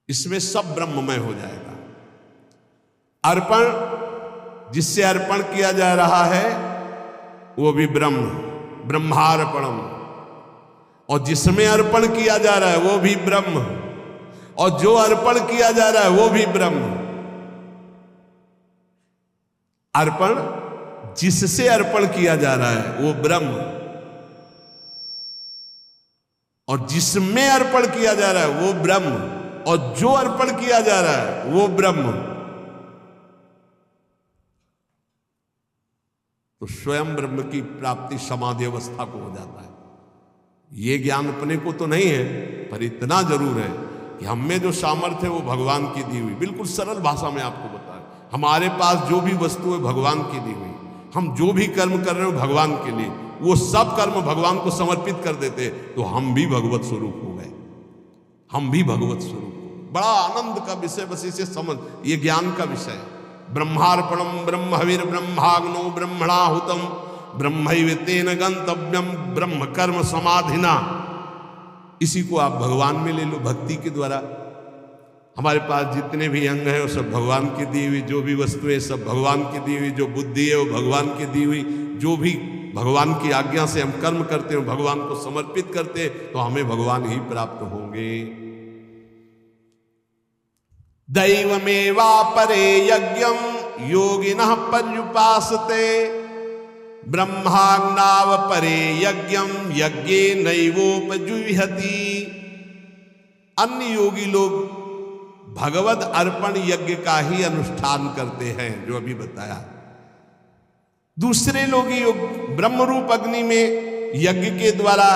इसमें सब ब्रह्ममय हो जाएगा। अर्पण, जिससे अर्पण किया जा रहा है वो भी ब्रह्म, ब्रह्मार्पणम, और जिसमें अर्पण किया जा रहा है वो भी ब्रह्म, और जो अर्पण किया जा रहा है वो भी ब्रह्म। अर्पण, जिससे अर्पण किया जा रहा है वो ब्रह्म, और जिसमें अर्पण किया जा रहा है वो ब्रह्म, और जो अर्पण किया जा रहा है वो ब्रह्म। तो स्वयं ब्रह्म की प्राप्ति समाधि अवस्था को हो जाता है। ये ज्ञान अपने को तो नहीं है, पर इतना जरूर है कि हम में जो सामर्थ्य है वो भगवान की दी हुई। बिल्कुल सरल भाषा में आपको बताएं, हमारे पास जो भी वस्तु है भगवान की दी हुई। हम जो भी कर्म कर रहे हो भगवान के लिए, वो सब कर्म भगवान को समर्पित कर देते तो हम भी भगवत स्वरूप हो गए, हम भी भगवत स्वरूप। बड़ा आनंद का विषय, बस इसे समझ, ये ज्ञान का विषय है। ब्रह्मार्पणम ब्रह्मवीर ब्रह्माग्नो ब्रह्मणाहुतम ब्रह्मैवेतेन गंतव्यम ब्रह्म कर्म समाधिना। इसी को आप भगवान में ले लो, भक्ति के द्वारा। हमारे पास जितने भी अंग हैं वो सब भगवान की दी हुई, जो भी वस्तुएं सब भगवान की दी हुई, जो बुद्धि है वो भगवान की दी हुई, जो भी भगवान की आज्ञा से हम कर्म करते हैं भगवान को समर्पित करते हैं, तो हमें भगवान ही प्राप्त होंगे। दैवमेवापरे यज्ञम योगिनः पर्युपासते ब्रह्माग्नावपरे यज्ञम यज्ञे नैवोपजुह्यति। अन्य योगी लोग भगवद अर्पण यज्ञ का ही अनुष्ठान करते हैं, जो अभी बताया। दूसरे लोग ब्रह्म रूप अग्नि में यज्ञ के द्वारा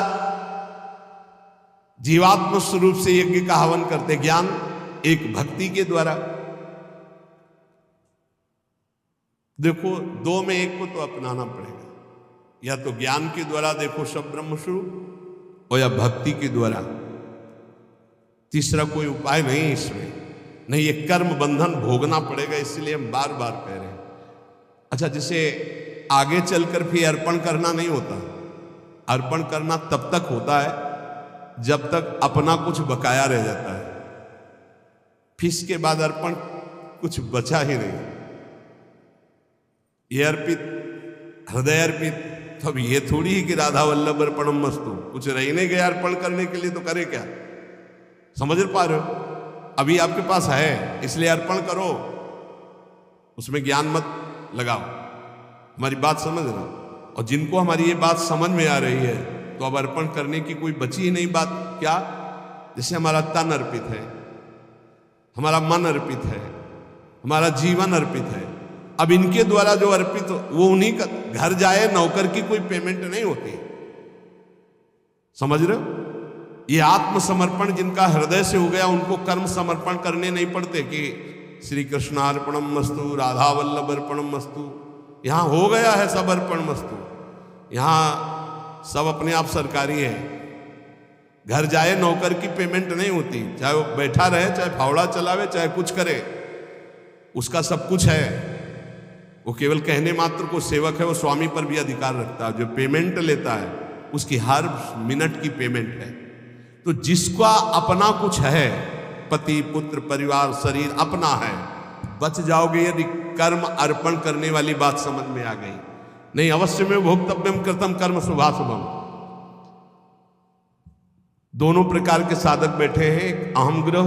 जीवात्म स्वरूप से यज्ञ का हवन करते, ज्ञान एक भक्ति के द्वारा। देखो, दो में एक को तो अपनाना पड़ेगा, या तो ज्ञान के द्वारा देखो सब ब्रह्म स्वरूप, और या भक्ति के द्वारा। तीसरा कोई उपाय नहीं इसमें, नहीं ये कर्म बंधन भोगना पड़ेगा, इसलिए हम बार बार कह रहे हैं। अच्छा, जिसे आगे चलकर फिर अर्पण करना नहीं होता। अर्पण करना तब तक होता है जब तक अपना कुछ बकाया रह जाता है, फिर इसके बाद अर्पण कुछ बचा ही नहीं। ये अर्पित, हृदय अर्पित, तो अब ये थोड़ी ही कि राधा वल्लभ अर्पणम मस्तु, कुछ रह नहीं गया अर्पण करने के लिए, तो करे क्या? समझ पा रहे हो? अभी आपके पास है इसलिए अर्पण करो, उसमें ज्ञान मत लगाओ। हमारी बात समझ रहे हो? और जिनको हमारी ये बात समझ में आ रही है, तो अब अर्पण करने की कोई बची ही नहीं बात। क्या? जैसे हमारा तन अर्पित है, हमारा मन अर्पित है, हमारा जीवन अर्पित है। अब इनके द्वारा जो अर्पित वो उन्हीं का घर जाए, नौकर की कोई पेमेंट नहीं होती। समझ रहे हो? ये आत्मसमर्पण जिनका हृदय से हो गया, उनको कर्म समर्पण करने नहीं पड़ते कि श्री कृष्णार्पणम मस्तु, राधा वल्लभ अर्पणम मस्तु। यहां हो गया है सब अर्पण मस्तु। यहां सब अपने आप सरकारी है। घर जाए नौकर की पेमेंट नहीं होती, चाहे वो बैठा रहे, चाहे फावड़ा चलावे, चाहे कुछ करे, उसका सब कुछ है। वो केवल कहने मात्र को सेवक है, वो स्वामी पर भी अधिकार रखता है। जो पेमेंट लेता है उसकी हर मिनट की पेमेंट है। तो जिसका अपना कुछ है, पति पुत्र परिवार शरीर अपना है, बच जाओगे यदि कर्म अर्पण करने वाली बात समझ में आ गई। नहीं, अवश्य में भोक्तव्यम कृतम कर्म शुभाशुभम। दोनों प्रकार के साधक बैठे हैं, एक अहम ग्रह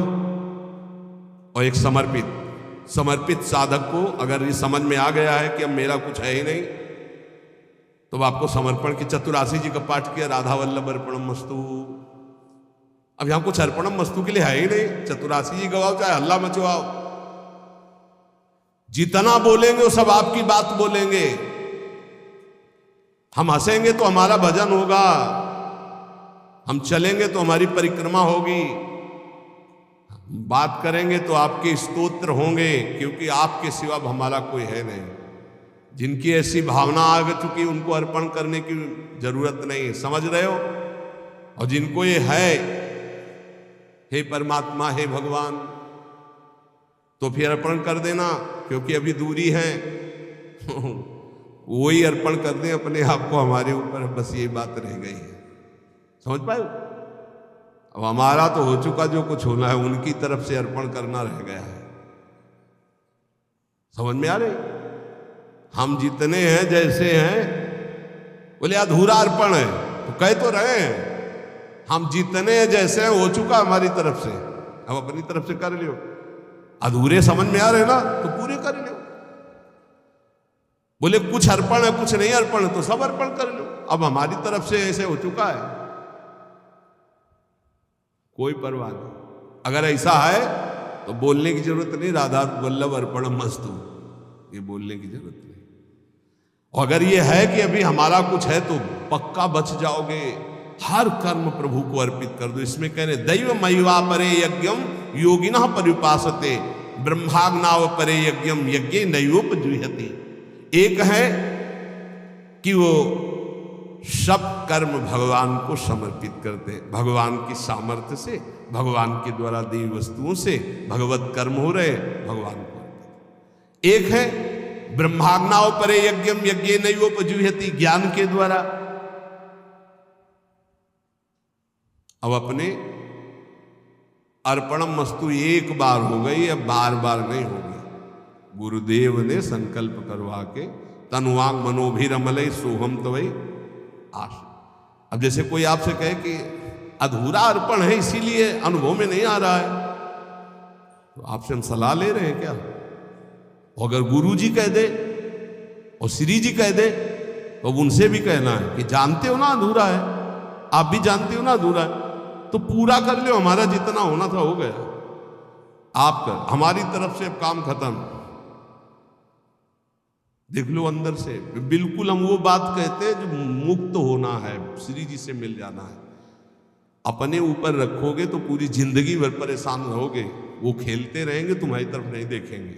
और एक समर्पित। समर्पित साधक को अगर ये समझ में आ गया है कि अब मेरा कुछ है ही नहीं, तो आपको समर्पण की चतुरासी जी का पाठ किया, राधा वल्लभ अर्पणम मस्तु। अब यहां कुछ अर्पणम मस्तु के लिए है ही नहीं। चतुरासी जी गवाओ, चाहे हल्ला मचवाओ, जितना बोलेंगे वो सब आपकी बात बोलेंगे। हम हंसेंगे तो हमारा भजन होगा, हम चलेंगे तो हमारी परिक्रमा होगी, बात करेंगे तो आपके स्तोत्र होंगे, क्योंकि आपके सिवा हमारा कोई है नहीं। जिनकी ऐसी भावना आ चुकी उनको अर्पण करने की जरूरत नहीं है। समझ रहे हो? और जिनको ये है, हे परमात्मा, हे भगवान, तो फिर अर्पण कर देना, क्योंकि अभी दूरी है। वही अर्पण कर दें अपने आप को हमारे ऊपर, बस ये बात रह गई है। समझ पाए? अब हमारा तो हो चुका, जो कुछ होना है उनकी तरफ से अर्पण करना रह गया है। समझ में आ रही? हम जितने हैं जैसे हैं, बोले अधूरा अर्पण है, तो कह तो रहे हैं हम जितने हैं जैसे हैं, हो चुका हमारी तरफ से, अब अपनी तरफ से कर लियो। अधूरे समझ में आ रहे ना, तो पूरे कर लियो। बोले कुछ अर्पण है कुछ नहीं अर्पण है, तो सब अर्पण कर लो। अब हमारी तरफ से ऐसे हो चुका है, कोई परवाह नहीं। अगर ऐसा है तो बोलने की जरूरत नहीं, राधा वल्लभ अर्पणम मस्तु, ये बोलने की जरूरत नहीं। और अगर ये है कि अभी हमारा कुछ है, तो पक्का बच जाओगे। हर कर्म प्रभु को अर्पित कर दो। इसमें कह रहे दैव मयिवा परे यज्ञम योगिनः पर्युपासते ब्रह्माग्नाव परे यज्ञम यज्ञे नैवोपजुह्यति। एक है कि वो सब कर्म भगवान को समर्पित करते हैं, भगवान की सामर्थ्य से, भगवान के द्वारा दी वस्तुओं से भगवत कर्म हो रहे भगवान को। एक है ब्रह्माग्नाव परे यज्ञम यज्ञे नैवोपजुह्यति, ज्ञान के द्वारा। अब अपने अर्पणम मस्तु एक बार हो गई, अब बार बार नहीं होगी। गुरुदेव ने संकल्प करवा के तनुवांग मनोभिरमलय सोहम तवई आश। अब जैसे कोई आपसे कहे कि अधूरा अर्पण है इसीलिए अनुभव में नहीं आ रहा है, तो आपसे हम सलाह ले रहे हैं क्या? अगर गुरु जी कह दे और श्री जी कह दे, तो उनसे भी कहना है कि जानते हो ना अधूरा है, आप भी जानते हो ना अधूरा है, तो पूरा कर लो। हमारा जितना होना था हो गया, आप कर, हमारी तरफ से अब काम खत्म। देख लो अंदर से बिल्कुल हम वो बात कहते हैं जो मुक्त होना है, श्री जी से मिल जाना है। अपने ऊपर रखोगे तो पूरी जिंदगी भर परेशान रहोगे, वो खेलते रहेंगे, तुम्हारी तरफ नहीं देखेंगे।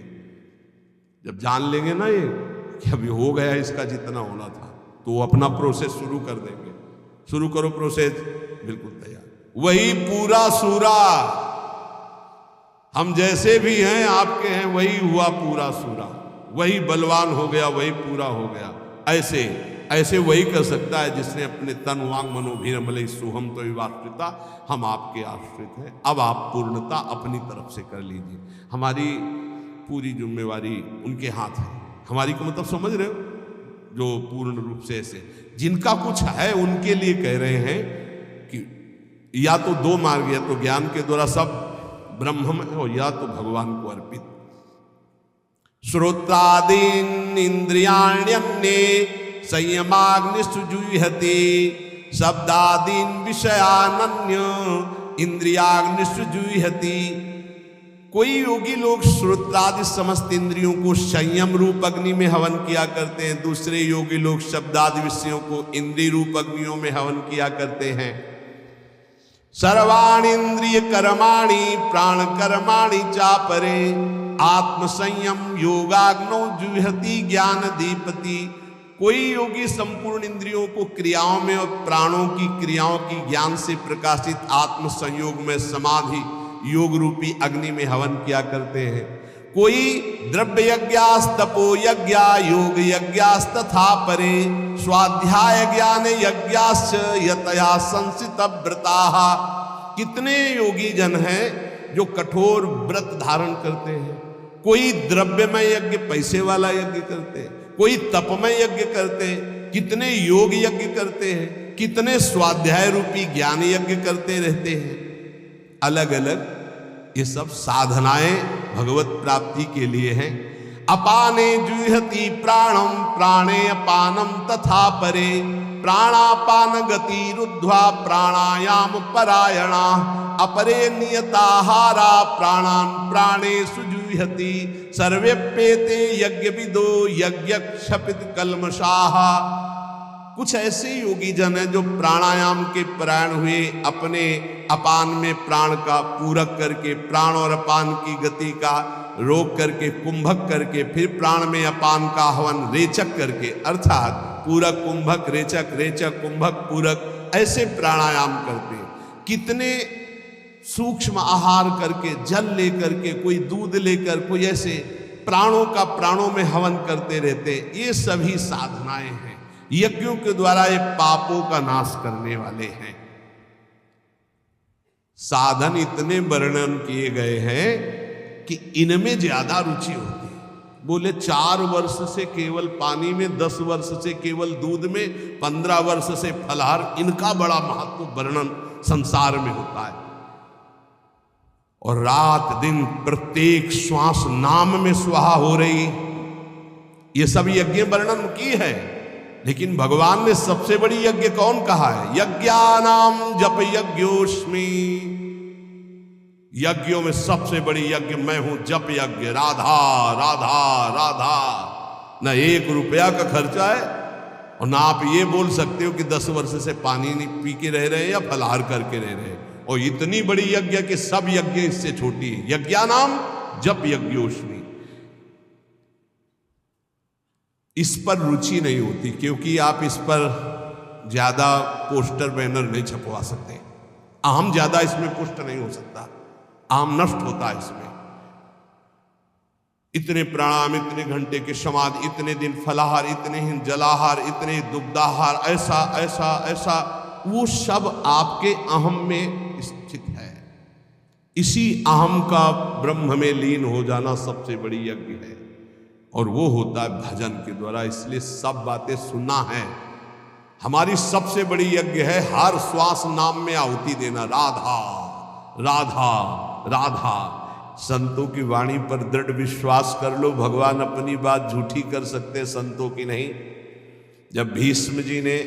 जब जान लेंगे ना ये कि अभी हो गया इसका जितना होना था, तो वो अपना प्रोसेस शुरू कर देंगे। शुरू करो प्रोसेस, बिल्कुल तैयार। वही पूरा सूरा, हम जैसे भी हैं आपके हैं, वही हुआ पूरा सूरा, वही बलवान हो गया, वही पूरा हो गया। ऐसे ऐसे वही कर सकता है जिसने अपने तन वांग मनोभिरमलय सोहम तो विवाश्रिता, हम आपके आश्रित हैं। अब आप पूर्णता अपनी तरफ से कर लीजिए, हमारी पूरी जिम्मेवारी उनके हाथ है। हमारी को मतलब समझ रहे हो, जो पूर्ण रूप से ऐसे जिनका कुछ है उनके लिए कह रहे हैं कि या तो दो मार्ग, या तो ज्ञान के द्वारा सब ब्रह्म में हो, या तो भगवान को अर्पित। श्रोत्रादीन इंद्रियाण्यन्ये संयमाग्निषुजुह्यति, शब्दादीन विषयानन्य इंद्रियाग्निषुजुह्यति। कोई योगी लोग श्रोत्रादि समस्त इंद्रियों को संयम रूप अग्नि में हवन किया करते हैं, दूसरे योगी लोग शब्दादि विषयों को इंद्रिय रूप अग्नियों में हवन किया करते हैं। सर्वाणि इंद्रिय कर्माणि प्राण कर्माणि चापरे, आत्म संयम योगाग्नो जुह्यति ज्ञान दीपति। कोई योगी संपूर्ण इंद्रियों को क्रियाओं में और प्राणों की क्रियाओं की ज्ञान से प्रकाशित आत्म संयोग में समाधि योग रूपी अग्नि में हवन किया करते हैं। कोई द्रव्य यज्ञास्तपो यज्ञा योग यज्ञास्तथा परे, स्वाध्याय ज्ञान यज्ञाश्च यतया संसित व्रताः। कितने योगी जन हैं जो कठोर व्रत धारण करते हैं। कोई द्रव्यमय यज्ञ पैसे वाला यज्ञ करते हैं, कोई तपमय यज्ञ करते हैं, कितने योग यज्ञ करते हैं, कितने स्वाध्याय रूपी ज्ञान यज्ञ करते रहते हैं। अलग अलग ये सब साधनाएं भगवत प्राप्ति के लिए हैं। अपाने जुह्यति प्राणम प्राणे अपानम तथा परे, प्राणापान गति रुद्ध्वा प्राणायाम परायणा, अपरे नियताहारा प्राणान प्राणेषु जुह्यति। सर्वेप्येते यज्ञविदो यज्ञक्षपित कल्मषाः। कुछ ऐसे योगी जन हैं जो प्राणायाम के परायण हुए, अपने अपान में प्राण का पूरक करके, प्राण और अपान की गति का रोक करके, कुंभक करके, फिर प्राण में अपान का हवन रेचक करके, अर्थात पूरक कुंभक रेचक, रेचक कुंभक पूरक, ऐसे प्राणायाम करते हैं। कितने सूक्ष्म आहार करके, जल लेकर के, कोई दूध लेकर, कोई ऐसे प्राणों का प्राणों में हवन करते रहते। ये सभी साधनाएं हैं, यज्ञों के द्वारा ये पापों का नाश करने वाले हैं। साधन इतने वर्णन किए गए हैं कि इनमें ज्यादा रुचि होती है। बोले 4 वर्ष से केवल पानी में, 10 वर्ष से केवल दूध में, 15 वर्ष से फलाहार, इनका बड़ा महत्व वर्णन संसार में होता है। और रात दिन प्रत्येक श्वास नाम में स्वाहा हो रही, ये सब यज्ञ वर्णन की है। लेकिन भगवान ने सबसे बड़ी यज्ञ कौन कहा है? यज्ञानाम जप यज्ञोस्मि। यज्ञों में सबसे बड़ी यज्ञ मैं हूं, जप यज्ञ। राधा राधा राधा। ना 1 रुपया का खर्चा है, और ना आप ये बोल सकते हो कि 10 वर्ष से पानी नहीं पी के रह रहे हैं या फलाहार करके रह रहे हैं। और इतनी बड़ी यज्ञ कि सब यज्ञ इससे छोटी है। यज्ञानाम जप यज्ञोस्मि। इस पर रुचि नहीं होती, क्योंकि आप इस पर ज्यादा पोस्टर बैनर नहीं छपवा सकते। अहम ज्यादा इसमें पुष्ट नहीं हो सकता, अहम नष्ट होता है इसमें। इतने प्राणायाम, इतने घंटे के समाधि, इतने दिन फलाहार, इतने ही जलाहार, इतने दुग्धाहार, ऐसा ऐसा ऐसा, वो सब आपके अहम में स्थित है। इसी अहम का ब्रह्म में लीन हो जाना सबसे बड़ी यज्ञ है, और वो होता है भजन के द्वारा। इसलिए सब बातें सुनना है। हमारी सबसे बड़ी यज्ञ है हर श्वास नाम में आहुति देना। राधा राधा राधा। संतों की वाणी पर दृढ़ विश्वास कर लो, भगवान अपनी बात झूठी कर सकते हैं, संतों की नहीं। जब भीष्म जी ने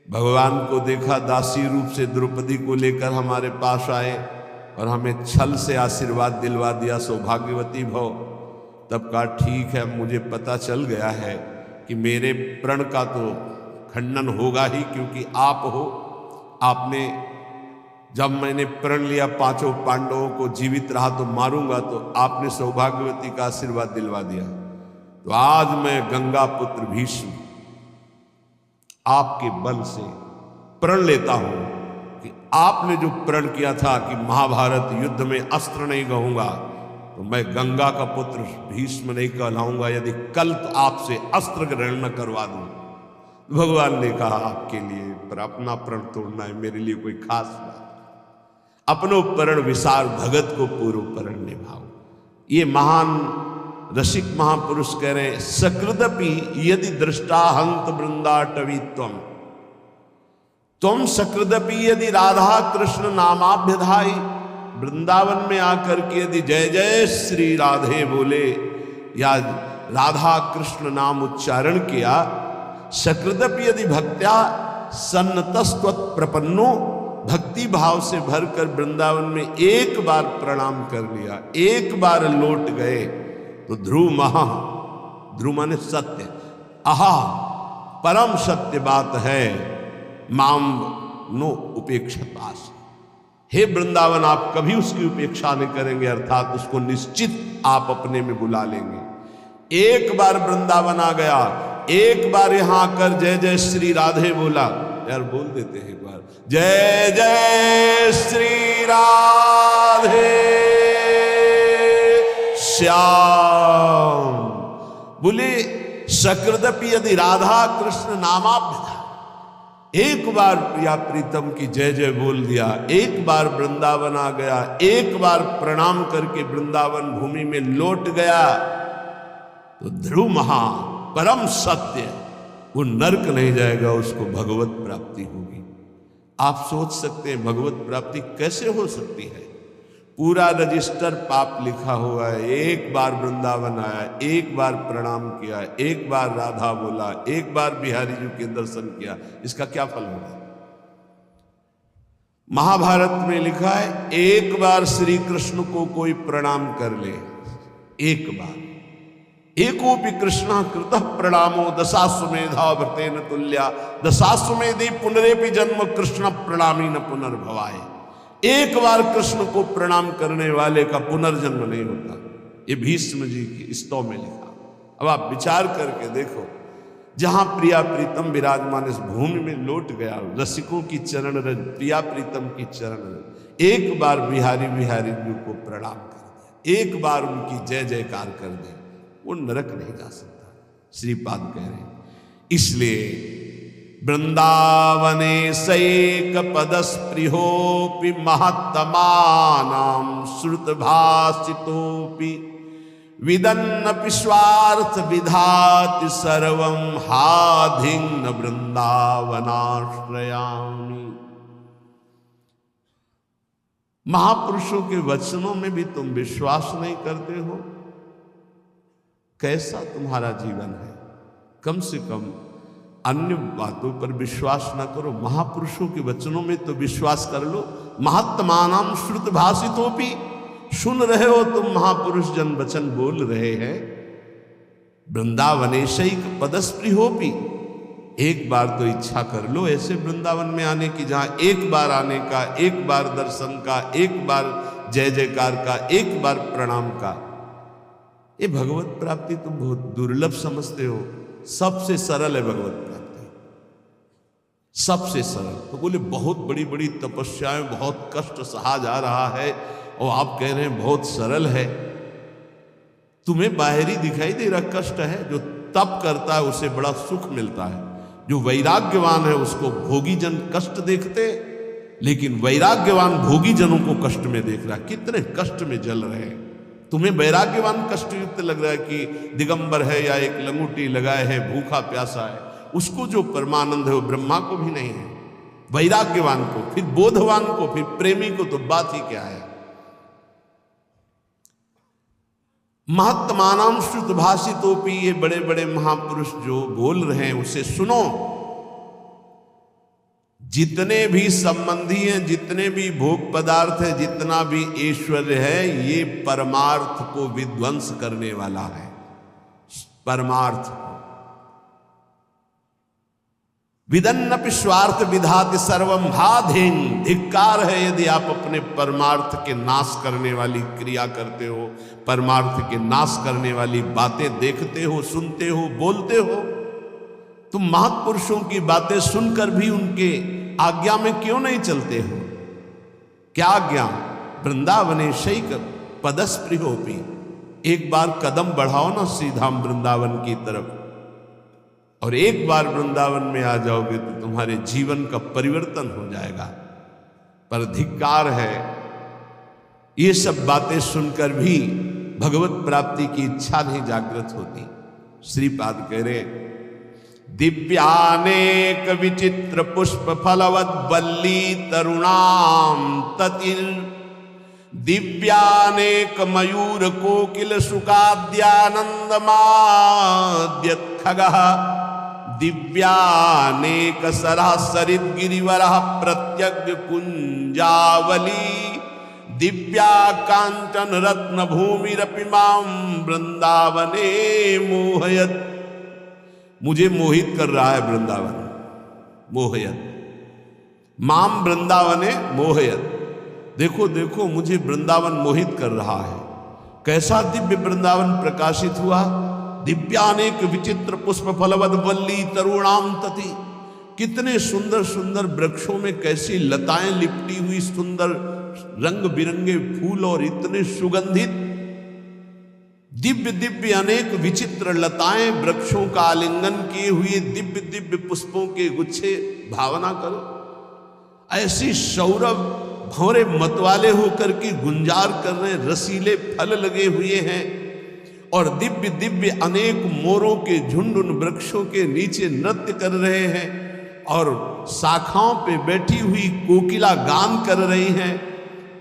भगवान को देखा, दासी रूप से द्रौपदी को लेकर हमारे पास आए और हमें छल से आशीर्वाद दिलवा दिया, सौभाग्यवती भव। तब कहा ठीक है, मुझे पता चल गया है कि मेरे प्रण का तो खंडन होगा ही, क्योंकि आप हो। आपने, जब मैंने प्रण लिया 5 पांडवों को जीवित रहा तो मारूंगा, तो आपने सौभाग्यवती का आशीर्वाद दिलवा दिया। तो आज मैं गंगा पुत्र भीष्म आपके बल से प्रण लेता हूं कि आपने जो प्रण किया था कि महाभारत युद्ध में अस्त्र नहीं कहूंगा, तो मैं गंगा का पुत्र भीष्म नहीं कहलाऊंगा यदि कल तो आपसे अस्त्र ग्रहण न करवा दूं। भगवान ने कहा आपके लिए पर अपना प्रण तोड़ना है मेरे लिए कोई खास बात। अपनो प्रण विसार भगत को पूर्व प्रण निभाओ। ये महान रसिक महापुरुष कह रहे हैं, सकृदपि यदि दृष्टा हंत वृंदाटवी तुम सकृदपि यदि राधा कृष्ण नामाभ्यधाई। वृंदावन में आकर के यदि जय जय श्री राधे बोले या राधा कृष्ण नाम उच्चारण किया, सकृदपि यदि भक्त्या सन्नतस्त्वत् प्रपन्नो, भक्ति भाव से भरकर वृंदावन में एक बार प्रणाम कर लिया, एक बार लौट गए, तो ध्रुव महा, ध्रुव माने सत्य, आहा परम सत्य बात है, माम नो उपेक्षतास। हे वृंदावन, आप कभी उसकी उपेक्षा नहीं करेंगे, अर्थात उसको निश्चित आप अपने में बुला लेंगे। एक बार वृंदावन आ गया, एक बार यहां आकर जय जय श्री राधे बोला। यार बोल देते हैं एक बार, जय जय श्री राधे श्याम। बोले सकृदपि यदि राधा कृष्ण नामाभ्यधाई, एक बार प्रिया प्रीतम की जय जय बोल दिया, एक बार वृंदावन आ गया, एक बार प्रणाम करके वृंदावन भूमि में लौट गया, तो ध्रुव महा परम सत्य, वो नरक नहीं जाएगा, उसको भगवत प्राप्ति होगी। आप सोच सकते हैं भगवत प्राप्ति कैसे हो सकती है? पूरा रजिस्टर पाप लिखा हुआ है। एक बार वृंदावन आया, एक बार प्रणाम किया, एक बार राधा बोला, एक बार बिहारी जी के दर्शन किया, इसका क्या फल होगा? महाभारत में लिखा है, एक बार श्री कृष्ण को कोई प्रणाम कर ले, एक बार, एकोपि कृष्ण कृतः प्रणामो दशाश्वमेधा व्रतेन तुल्या, दशाश्वमेधि पुनरेपि जन्म कृष्ण प्रणामी न पुनर्भवाय। एक बार कृष्ण को प्रणाम करने वाले का पुनर्जन्म नहीं होता। ये भीष्म जी की स्तव में लिखा। अब आप विचार करके देखो, जहां प्रिया प्रीतम विराजमान इस भूमि में लौट गया, रसिकों की चरण रज, प्रिया प्रीतम की चरण रज, एक बार बिहारी बिहारी जी को प्रणाम कर दिया, एक बार उनकी जय जयकार कर दी, वो नरक नहीं जा सकता। श्रीपाद कह रहे हैं। इसलिए वृंदावने सैक पदस्पृहोपि महत्तमानां श्रुतभाषितोपि विदन्नपि स्वार्थ विधाति सर्वं हाधिन्न वृंदावनाश्रयामि। महापुरुषों के वचनों में भी तुम विश्वास नहीं करते हो। कैसा तुम्हारा जीवन है? कम से कम अन्य बातों पर विश्वास न करो, महापुरुषों के वचनों में तो विश्वास कर लो। महत्तमानां श्रुत भाषितोपि, सुन रहे हो तुम महापुरुष जन वचन बोल रहे हैं। वृंदावनेशैक पदस्पृहोपि, एक बार तो इच्छा कर लो ऐसे वृंदावन में आने की, जहां एक बार आने का, एक बार दर्शन का, एक बार जय जयकार का, एक बार प्रणाम का। ये भगवत प्राप्ति तुम बहुत दुर्लभ समझते हो। सबसे सरल है भगवत प्राप्ति, सबसे सरल। तो बोले बहुत बड़ी बड़ी तपस्याएं, बहुत कष्ट सहा जा रहा है और आप कह रहे हैं बहुत सरल है। तुम्हें बाहरी दिखाई दे रहा कष्ट है, जो तप करता है उसे बड़ा सुख मिलता है। जो वैराग्यवान है उसको भोगी जन कष्ट देखते, लेकिन वैराग्यवान भोगी जनों को कष्ट में देख रहा है, कितने कष्ट में जल रहे हैं। तुम्हें वैराग्यवान कष्टयुक्त लग रहा है कि दिगंबर है या एक लंगूटी लगाए है, भूखा प्यासा है। उसको जो परमानंद है वो ब्रह्मा को भी नहीं है, वैराग्यवान को, फिर बोधवान को, फिर प्रेमी को तो बात ही क्या है। महत्तमानां श्रुत भाषितोपि, ये बड़े बड़े महापुरुष जो बोल रहे हैं उसे सुनो। जितने भी संबंधी हैं, जितने भी भोग पदार्थ है, जितना भी ऐश्वर्य है, ये परमार्थ को विध्वंस करने वाला है। परमार्थ को विदन्नपि स्वार्थ विधाति सर्वं हाधिन, धिक्कार है यदि आप अपने परमार्थ के नाश करने वाली क्रिया करते हो, परमार्थ के नाश करने वाली बातें देखते हो, सुनते हो, बोलते हो। तुम महापुरुषों की बातें सुनकर भी उनके आज्ञा में क्यों नहीं चलते हो? क्या आज्ञा? वृंदावने शैक पदस्पृहोपि, एक बार कदम बढ़ाओ ना सीधा वृंदावन की तरफ, और एक बार वृंदावन में आ जाओगे तो तुम्हारे जीवन का परिवर्तन हो जाएगा। पर धिक्कार है, ये सब बातें सुनकर भी भगवत प्राप्ति की इच्छा नहीं जागृत होती। श्रीपाद कह रहे, दिव्यानेक विचित्र पुष्प फलवत बल्ली तरुणाम ततिर, दिव्यानेक मयूर कोकिल सुखाद्यानंदमाद्यत खगः, दिव्यानेक सरः सरित गिरिवरः प्रत्यग्र कुंजावली, दिव्या कांचन रत्न भूमिरपि मां वृंदावने मोहयत। मुझे मोहित कर रहा है वृंदावन, मोहयत माम वृंदावने मोहयत। देखो देखो मुझे वृंदावन मोहित कर रहा है। कैसा दिव्य वृंदावन प्रकाशित हुआ। दिव्यानेक विचित्र पुष्प फलवद वल्ली तरुणाम तति, कितने सुंदर सुंदर वृक्षों में कैसी लताएं लिपटी हुई, सुंदर रंग बिरंगे फूल और इतने सुगंधित, दिव्य दिव्य अनेक विचित्र लताएं, वृक्षों का आलिंगन किए हुए दिव्य दिव्य पुष्पों के गुच्छे। भावना करो, ऐसी सौरभ भंवरे मतवाले होकर के गुंजार कर रहे, रसीले फल लगे हुए हैं, और दिव्य दिव्य अनेक मोरों के झुंड उन वृक्षों के नीचे नृत्य कर रहे हैं, और शाखाओं पे बैठी हुई कोकिला गान कर रही हैं।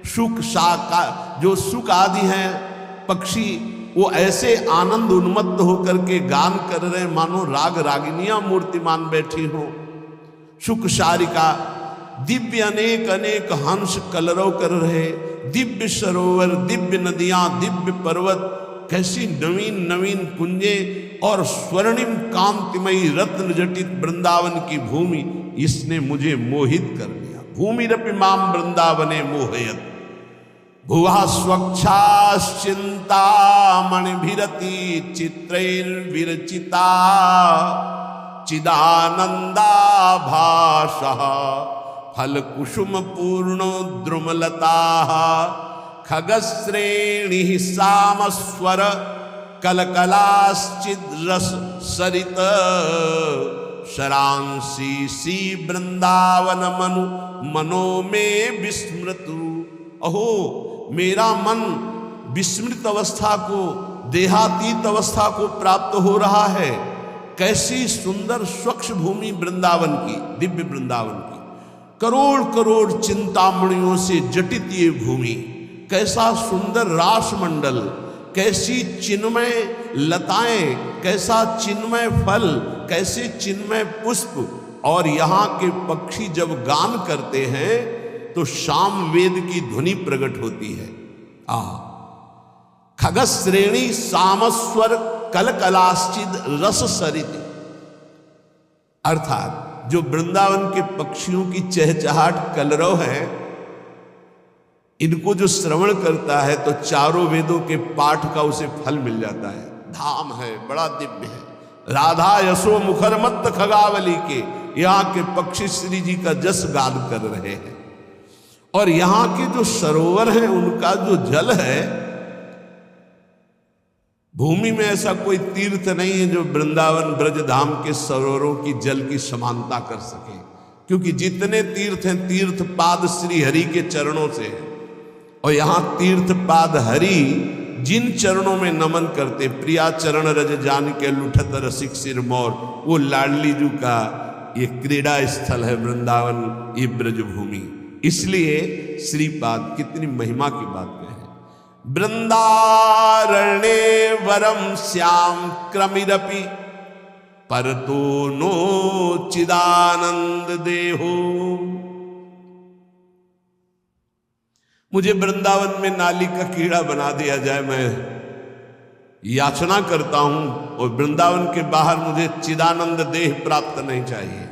शुक शाखा जो सुक आदि हैं पक्षी, वो ऐसे आनंद उन्मत्त होकर के गान कर रहे हैं मानो राग रागिनियां मूर्तिमान बैठी हो। शुक शारिका, दिव्य अनेक अनेक हंस कलरव कर रहे, दिव्य सरोवर, दिव्य नदियां, दिव्य पर्वत, कैसी नवीन नवीन कुंजे और स्वर्णिम कांतिमयी रत्न जटित वृंदावन की भूमि, इसने मुझे मोहित कर दिया। भूमिरपि माम वृंदावने मोहयत, भुवा स्वच्छाश्चिंता मणिभिरति चित्रैर्विरचिता, चिदानंदाभासः फलकुसुम पूर्णो द्रुमलता, खगश्रेणी सामस्वर कलकलाश्चिद्रस सरित, शरांसी सी वृंदावन मनु मनो में विस्मृतु। अहो मेरा मन विस्मृत अवस्था को, देहातीत अवस्था को प्राप्त हो रहा है। कैसी सुंदर स्वच्छ भूमि वृंदावन की, दिव्य वृंदावन की, करोड़ करोड़ चिंतामणियों से जटित ये भूमि, कैसा सुंदर रासमंडल, कैसी चिन्मय लताएं, कैसा चिन्मय फल, कैसे चिन्मय पुष्प। और यहाँ के पक्षी जब गान करते हैं तो शाम वेद की ध्वनि प्रकट होती है। खगश्रेणी सामस्वर कलकलाश्चिद रस सरित, अर्थात जो वृंदावन के पक्षियों की चहचहाट कलरव है, इनको जो श्रवण करता है तो चारों वेदों के पाठ का उसे फल मिल जाता है। धाम है, बड़ा दिव्य है। राधा यशो मुखर मत खगावली के यहाँ के पक्षी श्री जी का जस गान कर रहे हैं। और यहाँ के जो सरोवर हैं उनका जो जल है, भूमि में ऐसा कोई तीर्थ नहीं है जो वृंदावन ब्रज धाम के सरोवरों की जल की समानता कर सके, क्योंकि जितने तीर्थ हैं तीर्थ पाद श्री हरि के चरणों से है। और यहाँ तीर्थ पाद हरि जिन चरणों में नमन करते, प्रिया चरण रज जान के लुठत रसिक सिर मोर, वो लाडली जू का ये क्रीड़ा स्थल है वृंदावन, ये ब्रज भूमि। इसलिए श्रीपाद कितनी महिमा की बात कहे। वृंदारण्ये वरम श्याम क्रमिरपि परतो नो चिदानंद देहो। मुझे वृंदावन में नाली का कीड़ा बना दिया जाए, मैं याचना करता हूं, और वृंदावन के बाहर मुझे चिदानंद देह प्राप्त नहीं चाहिए।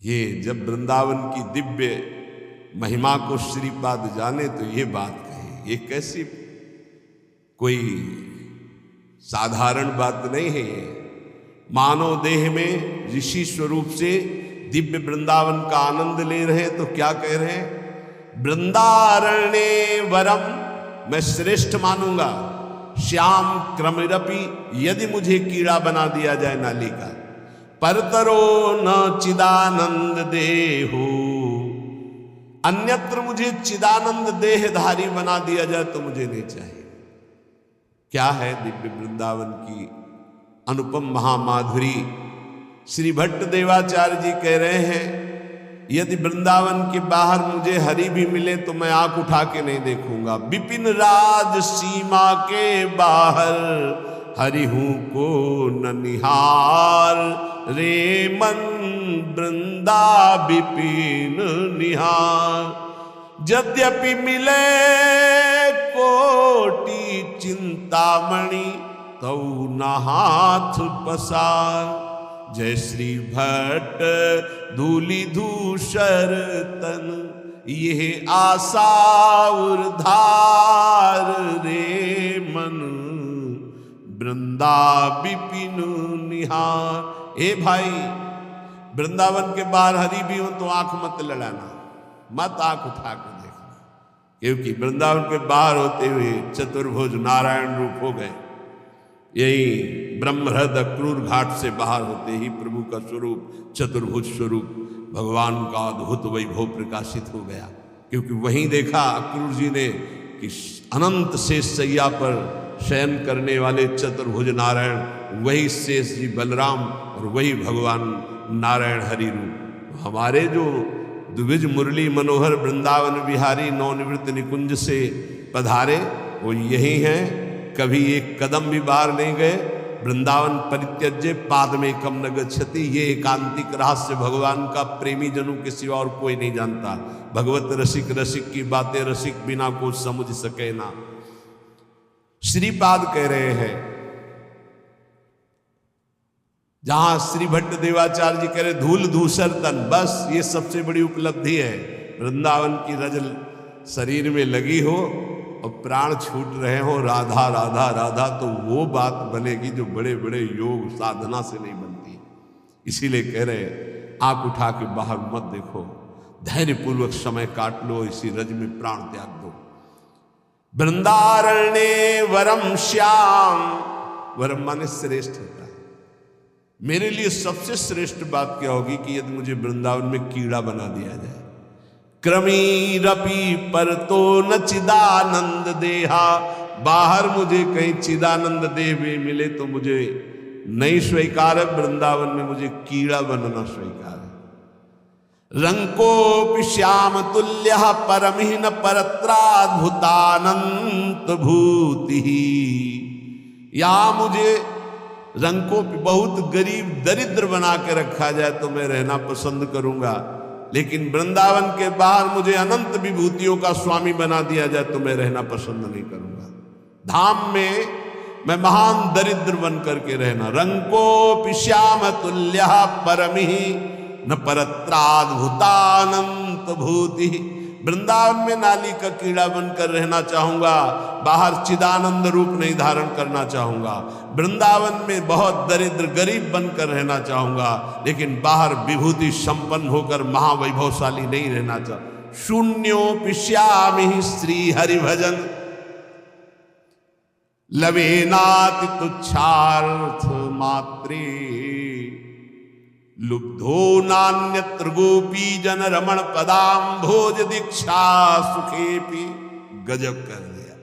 ये जब वृंदावन की दिव्य महिमा को श्रीपाद जाने तो ये बात कही। ये कैसी कोई साधारण बात नहीं है। ये मानव देह में ऋषि स्वरूप से दिव्य वृंदावन का आनंद ले रहे हैं, तो क्या कह रहे हैं? वृंदारण्ये वरम, मैं श्रेष्ठ मानूंगा। श्याम क्रमिरपि, यदि मुझे कीड़ा बना दिया जाए नाली का। परतरो न चिदानंद देहो, अन्यत्र मुझे चिदानंद देहधारी बना दिया जाए तो मुझे नहीं चाहिए। क्या है दिव्य वृंदावन की अनुपम महामाधुरी। श्री भट्ट देवाचार्य जी कह रहे हैं, यदि वृंदावन के बाहर मुझे हरि भी मिले तो मैं आंख उठा के नहीं देखूंगा। विपिन राज सीमा के बाहर हरि हूं को न निहार, रे मन वृंदा विपिन निहार। यद्यपि मिले कोटि चिंतामणि तौ न हाथ पसार। जय श्री भट्ट धूलि धूसर तन, ये आशा उर्धार, रे मन वृंदा विपिन निहार। ए भाई, वृंदावन के बाहर हरि भी हो तो आंख मत लड़ाना, मत आंख उठा कर देखना, क्योंकि वृंदावन के बाहर होते हुए चतुर्भुज नारायण रूप हो गए। यही ब्रह्महृद क्रूर घाट से बाहर होते ही प्रभु का स्वरूप, चतुर्भुज स्वरूप भगवान का अद्भुत वैभव प्रकाशित हो गया। क्योंकि वहीं देखा अक्रूर जी ने कि अनंत शेष सैया पर शयन करने वाले चतुर्भुज नारायण, वही शेष जी बलराम और वही भगवान नारायण हरि रूप। हमारे जो द्विज मुरली मनोहर वृंदावन विहारी नवनिवृत्त निकुंज से पधारे वो यही हैं। कभी एक कदम भी बाहर नहीं गए। वृंदावन परित्यज्य पाद में कम न गच्छति, ये एकांतिक रहस्य भगवान का प्रेमी जनों के सिवा और कोई नहीं जानता। भगवत रसिक रसिक की बातें रसिक बिना को समझ सके ना। श्रीपाद कह रहे हैं, जहां श्री भट्ट देवाचार्य जी कह रहे धूल धूसर तन, बस ये सबसे बड़ी उपलब्धि है। वृंदावन की रजल शरीर में लगी हो और प्राण छूट रहे हो राधा राधा राधा, तो वो बात बनेगी जो बड़े बड़े योग साधना से नहीं बनती। इसीलिए कह रहे आंख उठा के बाहर मत देखो, धैर्य पूर्वक समय काट लो, इसी रज में प्राण त्याग दो। वृंदारण्ये वरम श्याम, वरम माने श्रेष्ठ होता है। मेरे लिए सबसे श्रेष्ठ बात क्या होगी कि यदि मुझे वृंदावन में कीड़ा बना दिया जाए। क्रमीरपि पर तो न चिदानंद देहा, बाहर मुझे कहीं चिदानंद देह भी मिले तो मुझे नहीं स्वीकार है, वृंदावन में मुझे कीड़ा बनना स्वीकार है। रंको श्याम तुल्य परमहीन परत्राद्भुतानंत भूति, यहां मुझे रंको बहुत गरीब दरिद्र बना के रखा जाए तो मैं रहना पसंद करूंगा, लेकिन वृंदावन के बाहर मुझे अनंत विभूतियों का स्वामी बना दिया जाए तो मैं रहना पसंद नहीं करूंगा। धाम में मैं महान दरिद्र बन करके रहना। रंको श्याम तुल्य परमिहि न परत्राद्भुतानंत भूति, वृंदावन में नाली का कीड़ा बनकर रहना चाहूंगा, बाहर चिदानंद रूप नहीं धारण करना चाहूंगा। वृंदावन में बहुत दरिद्र गरीब बनकर रहना चाहूंगा, लेकिन बाहर विभूति संपन्न होकर महावैभवशाली नहीं रहना चाहूंगा। शून्योपि श्यामि श्री हरि भजन लवेनाति तुच्छार्थ मात्रे, लुब्धो नान्यत्र गोपी जन रमण पदाम्भोज दीक्षा सुखेपि। गजब कर दिया।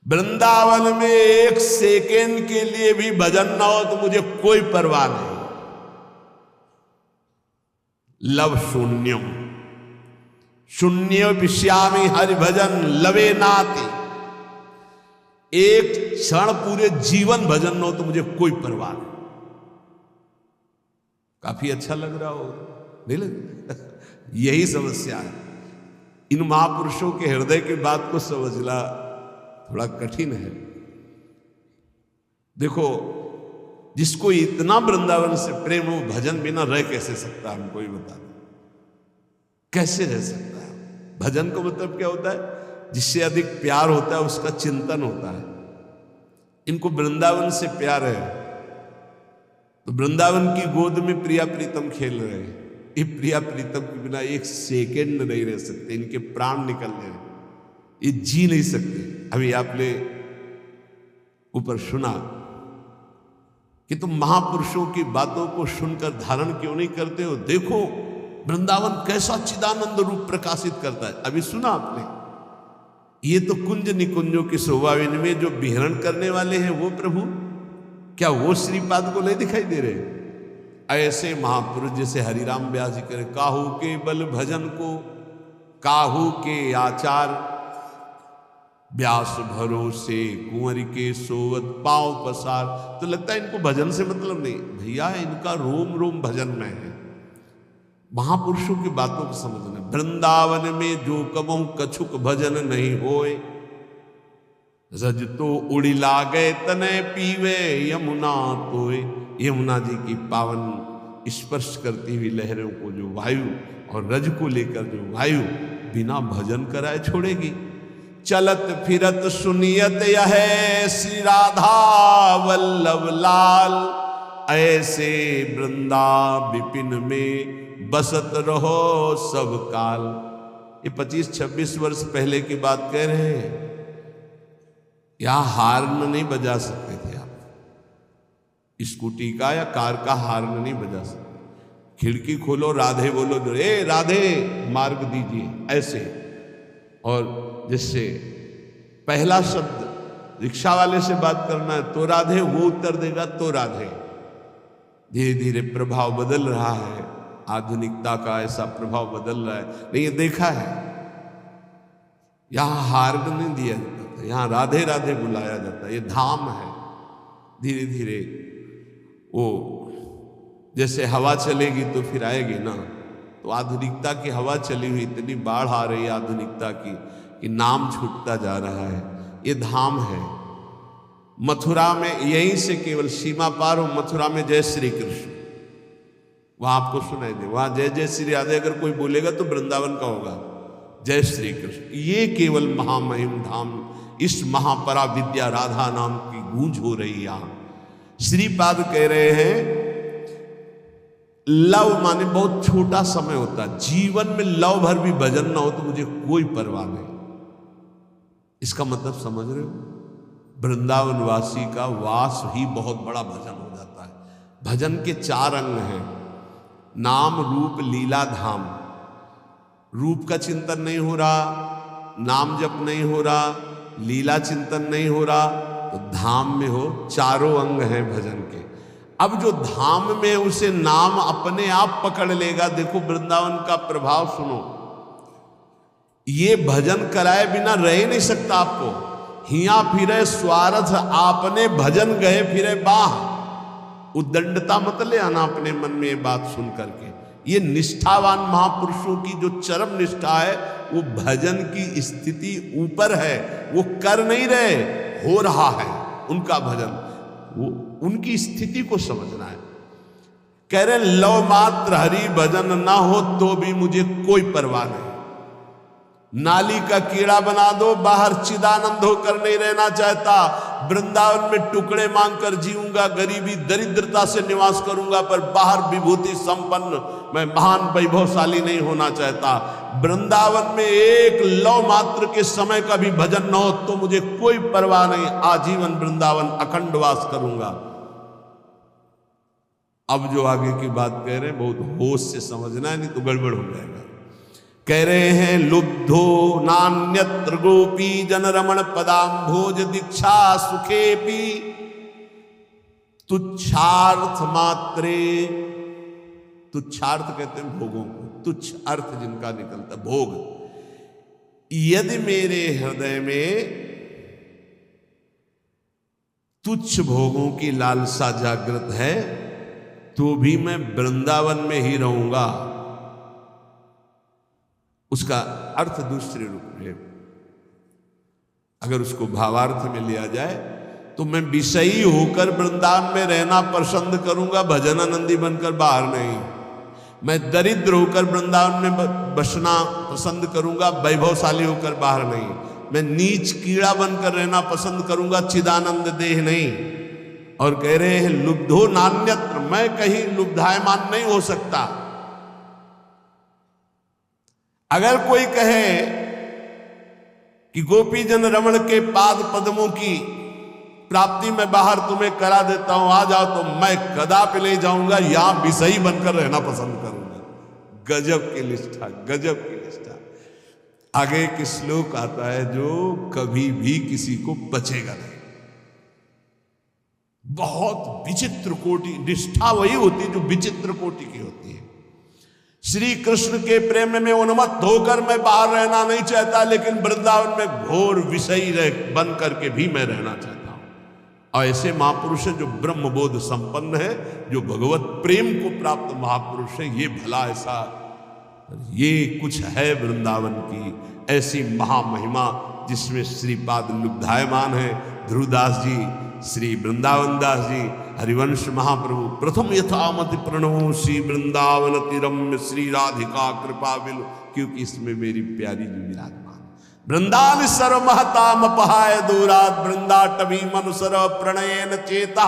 वृंदावन में एक सेकेंड के लिए भी भजन ना हो तो मुझे कोई परवाह नहीं। लव शून्यम, शून्य विश्यामी हरि भजन लवे नाति, एक क्षण पूरे जीवन भजन न हो तो मुझे कोई परवाह नहीं। काफी अच्छा लग रहा हो, नहीं लग? यही समस्या है। इन महापुरुषों के हृदय की बात को समझना थोड़ा कठिन है। देखो, जिसको इतना वृंदावन से प्रेम हो, भजन बिना रह कैसे सकता है? हमको ही बता दो, कैसे रह सकता है? भजन का मतलब क्या होता है? जिससे अधिक प्यार होता है उसका चिंतन होता है। इनको वृंदावन से प्यार है तो वृंदावन की गोद में प्रिया प्रीतम खेल रहे हैं। ये प्रिया प्रीतम के बिना एक सेकेंड नहीं रह सकते, इनके प्राण निकल रहे हैं, ये जी नहीं सकते। अभी आपने ऊपर सुना कि तुम महापुरुषों की बातों को सुनकर धारण क्यों नहीं करते हो? देखो वृंदावन कैसा चिदानंद रूप प्रकाशित करता है। अभी सुना आपने? ये तो कुंज निकुंजों की शोभा में जो विहरण करने वाले हैं वो प्रभु, क्या वो श्रीपाद को नहीं दिखाई दे रहे? ऐसे महापुरुष जैसे हरिराम व्यास जी करे, काहू के बल भजन को काहू के आचार, व्यास भरोसे कुंवर के सोवत पांव पसार। तो लगता है इनको भजन से मतलब नहीं। भैया इनका रोम रोम भजन में है। महापुरुषों की बातों को समझना। वृंदावन में जो कबहू कछुक भजन नहीं होए, रज तो उड़ी लागे तने पीवे यमुना तोए। यमुना जी की पावन स्पर्श करती हुई लहरों को जो वायु और रज को लेकर जो वायु बिना भजन कराए छोड़ेगी। चलत फिरत सुनियत यह श्री राधा वल्लभ लाल, ऐसे वृंदा विपिन में बसत रहो सब काल। ये 25-26 वर्ष पहले की बात कह रहे हैं। यहां हार्न नहीं बजा सकते थे आप, स्कूटी का या कार का हार्न नहीं बजा सकते। खिड़की खोलो, राधे बोलो, ए राधे मार्ग दीजिए, ऐसे। और जिससे पहला शब्द रिक्शा वाले से बात करना है तो राधे, वो उत्तर देगा तो राधे। धीरे धीरे प्रभाव बदल रहा है, आधुनिकता का ऐसा प्रभाव बदल रहा है। नहीं, ये देखा है, यहां हार्न नहीं दिया जाता था, यहां राधे राधे बुलाया जाता है। ये धाम है। धीरे धीरे वो जैसे हवा चलेगी तो फिर आएगी ना, तो आधुनिकता की हवा चली हुई, इतनी बाढ़ आ रही है आधुनिकता की कि नाम छूटता जा रहा है। ये धाम है। मथुरा में यहीं से केवल सीमा पार हो, मथुरा में जय श्री कृष्ण, वहां आपको सुनाई दे, वहां जय जय श्री राधे अगर कोई बोलेगा तो वृंदावन का होगा, जय श्री कृष्ण। ये केवल महामहिम धाम, इस महापरा विद्या राधा नाम की गूंज हो रही है यहां। श्रीपाद कह रहे हैं लव माने बहुत छोटा समय होता है, जीवन में लव भर भी भजन ना हो तो मुझे कोई परवाह नहीं। इसका मतलब समझ रहे हो? वृंदावन वासी का वास ही बहुत बड़ा भजन हो जाता है। भजन के 4 अंग हैं, नाम रूप लीला धाम। रूप का चिंतन नहीं हो रहा, नाम जप नहीं हो रहा, लीला चिंतन नहीं हो रहा, तो धाम में हो। 4 अंग हैं भजन के। अब जो धाम में उसे नाम अपने आप पकड़ लेगा, देखो वृंदावन का प्रभाव सुनो। ये भजन कराए बिना रह नहीं सकता आपको। हिया फिरे स्वार्थ आपने भजन गए फिरे बाह। उद्दंडता मत ले आना अपने मन में ये बात सुन करके। ये निष्ठावान महापुरुषों की जो चरम निष्ठा है, वो भजन की स्थिति ऊपर है, वो कर नहीं रहे, हो रहा है उनका भजन। वो उनकी स्थिति को समझना है। कह रहे लव मात्र हरि भजन ना हो तो भी मुझे कोई परवाह नहीं। नाली का कीड़ा बना दो, बाहर चिदानंद होकर नहीं रहना चाहता। वृंदावन में टुकड़े मांगकर जीऊंगा, गरीबी दरिद्रता से निवास करूंगा, पर बाहर विभूति संपन्न मैं महान वैभवशाली नहीं होना चाहता। वृंदावन में एक लव मात्र के समय का भी भजन न हो तो मुझे कोई परवाह नहीं, आजीवन वृंदावन अखंड वास करूंगा। अब जो आगे की बात कह रहे हैं बहुत होश से समझना है, नहीं तो गड़बड़ हो जाएगा। कह रहे हैं लुब्धो नान्यत्र गोपी जन रमण पदाम्भोज दीक्षा सुखेपी तुच्छार्थ मात्रे। तुच्छार्थ कहते हैं भोगों को, तुच्छ अर्थ जिनका निकलता भोग। यदि मेरे हृदय में तुच्छ भोगों की लालसा जागृत है तो भी मैं वृंदावन में ही रहूंगा। उसका अर्थ दूसरे रूप में, अगर उसको भावार्थ में लिया जाए तो मैं विषयी होकर वृंदावन में रहना पसंद करूंगा, भजनानंदी बनकर बाहर नहीं। मैं दरिद्र होकर वृंदावन में बसना पसंद करूंगा, वैभवशाली होकर बाहर नहीं। मैं नीच कीड़ा बनकर रहना पसंद करूंगा, चिदानंद देह नहीं। और कह रहे हैं लुब्धो नान्यत्र, मैं कहीं लुब्धायमान नहीं हो सकता। अगर कोई कहे कि गोपीजन रमण के पाद पद्मों की प्राप्ति में बाहर तुम्हें करा देता हूं, आ जाओ, तो मैं कदापि ले जाऊंगा, यहां विषयी बनकर रहना पसंद करूंगा। गजब की निष्ठा, गजब की निष्ठा। आगे एक श्लोक आता है जो कभी भी किसी को बचेगा नहीं। बहुत विचित्र कोटि निष्ठा वही होती है जो विचित्र कोटि की होती है। श्री कृष्ण के प्रेम में उन्मत्त होकर मैं बाहर रहना नहीं चाहता, लेकिन वृंदावन में घोर विषयी बन करके भी मैं रहना चाहता हूं। और ऐसे महापुरुष है जो ब्रह्मबोध संपन्न है, जो भगवत प्रेम को प्राप्त महापुरुष है। ये भला ऐसा, ये कुछ है वृंदावन की ऐसी महामहिमा जिसमें श्रीपाद लुब्धायमान है। ध्रुवदास जी, श्री वृंदावन दास जी, हरिवंश महाप्रभु प्रथम यथामति प्रणव श्री वृंदावन तिरम्य श्री राधिका कृपा बिल, क्योंकि इसमें मेरी प्यारी जी विराजमान। वृंदावन सर्व महताम पहाय दूरात वृंदाटवी मनुसर प्रणयन चेता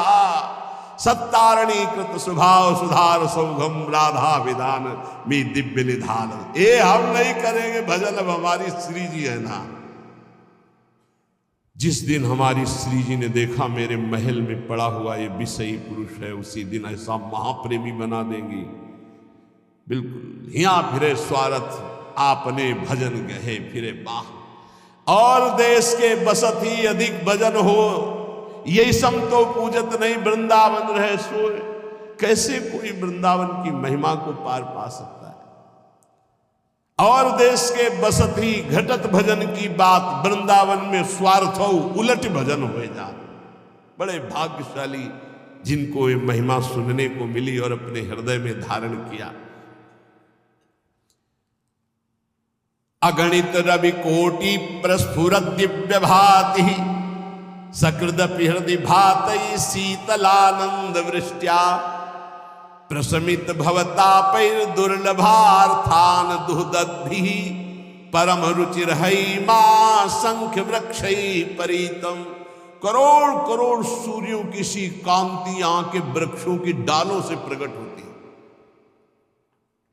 सत्तारणी कृत स्वभाव सुधार सौघम राधा विधान मी दिव्य निधान। ये हम नहीं करेंगे भजन, अब हमारी श्री जी है ना। जिस दिन हमारी श्री जी ने देखा मेरे महल में पड़ा हुआ ये विषयी पुरुष है, उसी दिन ऐसा महाप्रेमी बना देंगी। बिल्कुल हिया फिरे स्वार्थ आपने भजन गहे फिरे बाह। और देश के बसत ही अधिक भजन हो, यही सम तो पूजत नहीं वृंदावन रहे सोए। कैसे कोई वृंदावन की महिमा को पार पा सकता है। और देश के बसत ही घटत भजन की बात, वृंदावन में स्वार्थ हो उलट भजन हो जा। बड़े भाग्यशाली जिनको ये महिमा सुनने को मिली और अपने हृदय में धारण किया। अगणित रवि कोटि प्रस्फुरत दिव्य भाति सकृदपि हृदि भातई शीतलानंद वृष्ट्या प्रशमित भवतापैर दुर्लभार्थान दुहदद्धि परम रुचिरहै मां संख्य वृक्षई परितम। करोड़ करोड़ सूर्यों की सी कांति यहां के वृक्षों की डालों से प्रकट होती है।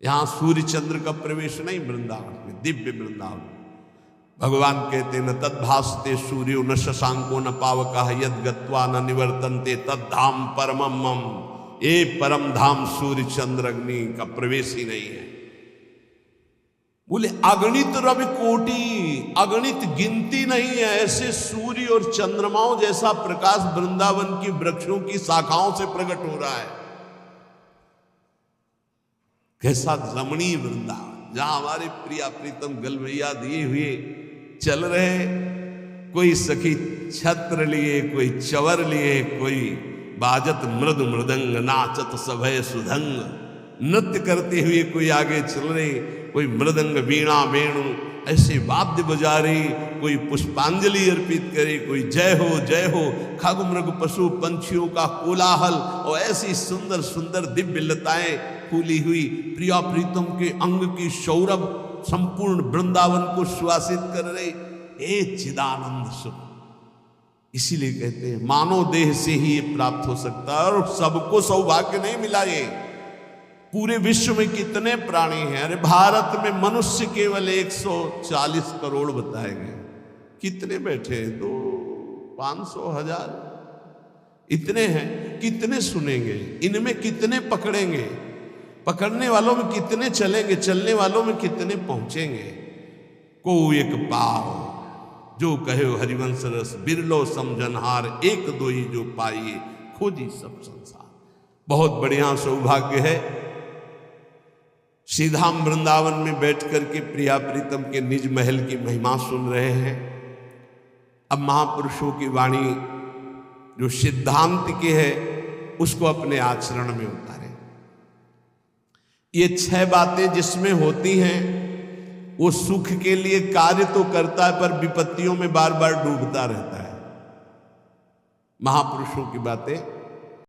यहां सूर्य चंद्र का प्रवेश नहीं वृंदावन में, दिव्य वृंदावन। भगवान कहते न तद्भासते सूर्यो न शशांको न पावकः यद गत्वा न निवर्तन्ते तद्धाम परमम मम। ये परम धाम सूर्य चंद्र अग्नि का प्रवेश ही नहीं है। बोले अगणित रवि कोटि, अगणित गिनती नहीं है, ऐसे सूर्य और चंद्रमाओं जैसा प्रकाश वृंदावन की वृक्षों की शाखाओं से प्रकट हो रहा है। कैसा रमणीय वृंदावन, जहां हमारे प्रिया प्रीतम गलवैया दिए हुए चल रहे, कोई सखी छत्र लिए, कोई चवर लिए, कोई बाजत मृद मृदंग, नाचत सभय सुधंग, नृत्य करते हुए कोई आगे चल रहे, कोई मृदंग वीणा वेणु ऐसे वाद्य बजा रही, कोई पुष्पांजलि अर्पित करे, कोई जय हो खग मृग पशु पंछियों का कोलाहल, और ऐसी सुंदर सुंदर दिव्य लताएं फूली हुई प्रिया प्रीतम के अंग की सौरभ संपूर्ण वृंदावन को सुवासित कर रहे। ए चिदानंद सुख, इसीलिए कहते हैं मानव देह से ही ये प्राप्त हो सकता है, और सबको सौभाग्य नहीं मिला ये। पूरे विश्व में कितने प्राणी हैं? अरे भारत में मनुष्य केवल 140 करोड़ बताए गए। कितने बैठे हैं? 2, 500, 1000 इतने हैं। कितने सुनेंगे? इनमें कितने पकड़ेंगे? पकड़ने वालों में कितने चलेंगे? चलने वालों में कितने पहुंचेंगे? को एक पाओ जो कहे हरिवंश रस, बिरलो समझनहार, एक दो ही जो पाइए, खोजी सब संसार। बहुत बढ़िया सौभाग्य है। सीधाम वृंदावन में बैठ करके प्रिया प्रीतम के निज महल की महिमा सुन रहे हैं। अब महापुरुषों की वाणी जो सिद्धांत के है उसको अपने आचरण में उतारें। ये 6 बातें जिसमें होती हैं वो सुख के लिए कार्य तो करता है, पर विपत्तियों में बार बार डूबता रहता है। महापुरुषों की बातें